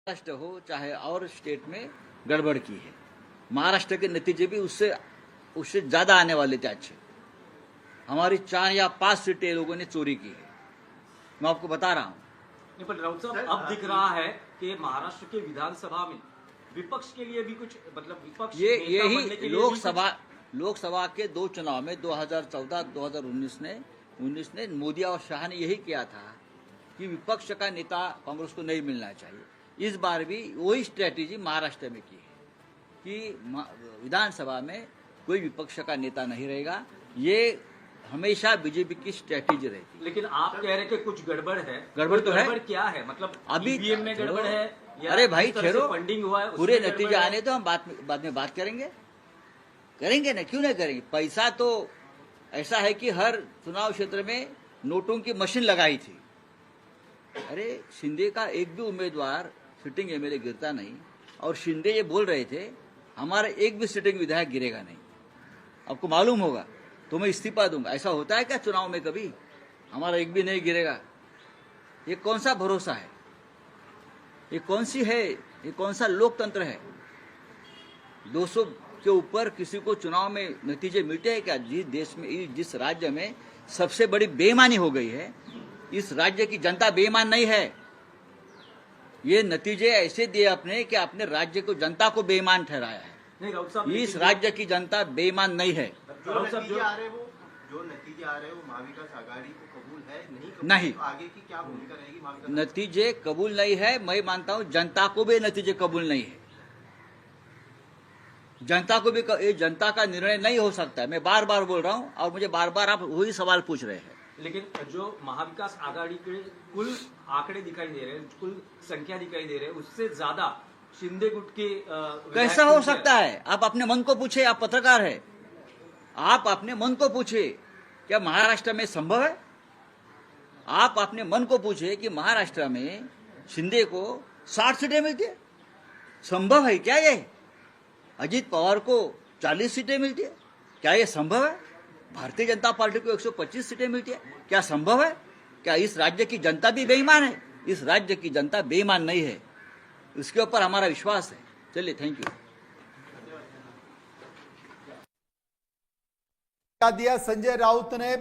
महाराष्ट्र हो चाहे और स्टेट में गड़बड़ की है। महाराष्ट्र के नतीजे भी उससे उससे ज्यादा आने वाले थे अच्छे। हमारी 4 या 5 सीटें लोगों ने चोरी की है, मैं आपको बता रहा हूं। नहीं, पर राउत साहब अब दिख रहा है कि महाराष्ट्र के विधानसभा में विपक्ष के लिए भी कुछ मतलब विपक्ष यही बनने के लिए लोकसभा के 2 चुनाव में 2014-2019 ने मोदी और शाह ने यही किया था कि विपक्ष का नेता कांग्रेस को नहीं मिलना चाहिए। इस बार भी वही स्ट्रेटेजी महाराष्ट्र में की है कि विधानसभा में कोई विपक्ष का नेता नहीं रहेगा। ये हमेशा बीजेपी की स्ट्रेटेजी रहेगी। लेकिन आप कह रहे हैं कि कुछ गड़बड़ है। गड़बड़ तो है। गड़बड़ क्या है? मतलब अभी ईवीएम में गड़बड़ है या अरे भाई ठहरो, फंडिंग हुआ है, पूरे नतीजे आने तो हम बाद में बात करेंगे ना, क्यों नहीं करेंगे। पैसा तो ऐसा है कि हर चुनाव क्षेत्र में नोटों की मशीन लगाई थी। अरे शिंदे का एक भी उम्मीदवार सिटिंग एमएलए गिरता नहीं, और शिंदे ये बोल रहे थे हमारा एक भी सिटिंग विधायक गिरेगा नहीं। आपको मालूम होगा तो मैं इस्तीफा दूंगा। ऐसा होता है क्या चुनाव में कभी? हमारा एक भी नहीं गिरेगा। ये कौन सा भरोसा है? ये कौन सा लोकतंत्र है? 200 के ऊपर किसी को चुनाव में नतीजे मिलते हैं क्या? जिस देश में, जिस राज्य में सबसे बड़ी बेईमानी हो गई है, इस राज्य की जनता बेईमान नहीं है। ये नतीजे ऐसे दिए आपने कि अपने राज्य को, जनता को बेईमान ठहराया है। इस राज्य की जनता बेईमान नहीं है। जो नतीजे आ रहे वो महाविकास आघाड़ी को कबूल है नहीं। तो आगे की क्या भूमिका रहेगी महाविकास? नतीजे कबूल नहीं है, मैं मानता हूं जनता को भी नतीजे कबूल नहीं है। जनता को भी ये जनता का निर्णय नहीं हो सकता है। मैं बार बार बोल रहा हूं और मुझे बार बार आप वही सवाल पूछ रहे हैं। लेकिन जो महाविकास आघाड़ी के कुल आंकड़े दिखाई दे रहे हैं, कुल संख्या दिखाई दे रहे हैं, उससे ज्यादा शिंदे गुट के कैसा हो सकता है? आप अपने मन को पूछे, आप पत्रकार है, आप अपने मन को पूछे क्या महाराष्ट्र में संभव है? आप अपने मन को पूछे कि महाराष्ट्र में शिंदे को 60 सीटें मिलती है, संभव है क्या? ये अजीत पवार को 40 सीटें मिलती है, क्या ये संभव है? भारतीय जनता पार्टी को 125 सीटें मिलती है, क्या संभव है? क्या इस राज्य की जनता भी बेईमान है? इस राज्य की जनता बेईमान नहीं है, उसके ऊपर हमारा विश्वास है। चलिए, थैंक यू। दिया संजय राउत ने,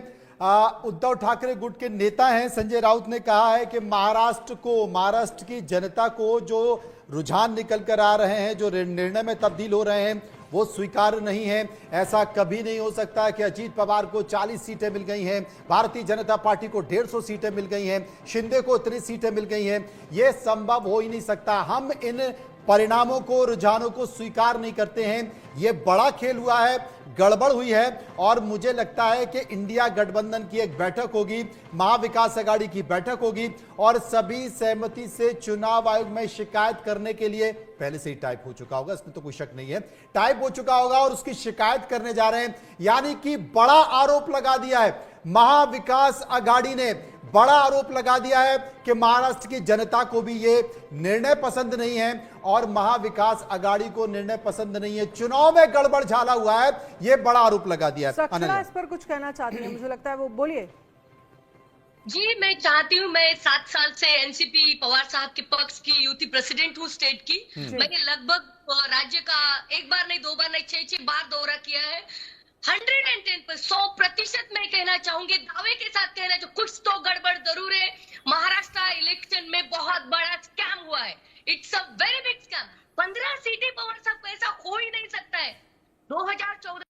उद्धव ठाकरे गुट के नेता हैं। संजय राउत ने कहा है कि महाराष्ट्र की जनता को जो रुझान निकल कर आ रहे हैं, जो निर्णय में तब्दील हो रहे हैं, वो स्वीकार्य नहीं है। ऐसा कभी नहीं हो सकता कि अजीत पवार को 40 सीटें मिल गई हैं, भारतीय जनता पार्टी को 150 सीटें मिल गई हैं, शिंदे को 30 सीटें मिल गई हैं। ये संभव हो ही नहीं सकता। हम इन परिणामों को, रुझानों को स्वीकार नहीं करते हैं। ये बड़ा खेल हुआ है, गड़बड़ हुई है, और मुझे लगता है कि इंडिया गठबंधन की एक बैठक होगी, महाविकास आघाड़ी की बैठक होगी, और सभी सहमति से चुनाव आयोग में शिकायत करने के लिए, पहले से ही टाइप हो चुका होगा, इसमें तो कोई शक नहीं है, टाइप हो चुका होगा और उसकी शिकायत करने जा रहे हैं। यानी कि बड़ा आरोप लगा दिया है महाविकास आघाड़ी ने, बड़ा आरोप लगा दिया है कि महाराष्ट्र की जनता को भी ये निर्णय पसंद नहीं है और महाविकास आघाड़ी को निर्णय पसंद नहीं है। चुनाव में गड़बड़ झाला हुआ है, ये बड़ा आरोप लगा दिया है। सक्सेना इस पर कुछ कहना चाहती है, मुझे लगता है वो बोलिए। जी, मैं चाहती हूँ, मैं 7 साल से एनसीपी पवार साहब के पक्ष की यूथ प्रेसिडेंट हूँ स्टेट की। मैंने लगभग राज्य का एक बार नहीं, 2 बार नहीं, 6 बार दौरा किया है। 110% मैं कहना चाहूंगी, दावे के साथ कहना, जो कुछ तो गड़बड़ जरूर है। महाराष्ट्र इलेक्शन में बहुत बड़ा स्कैम हुआ है। It's a very big scam. 15 सीटें पवार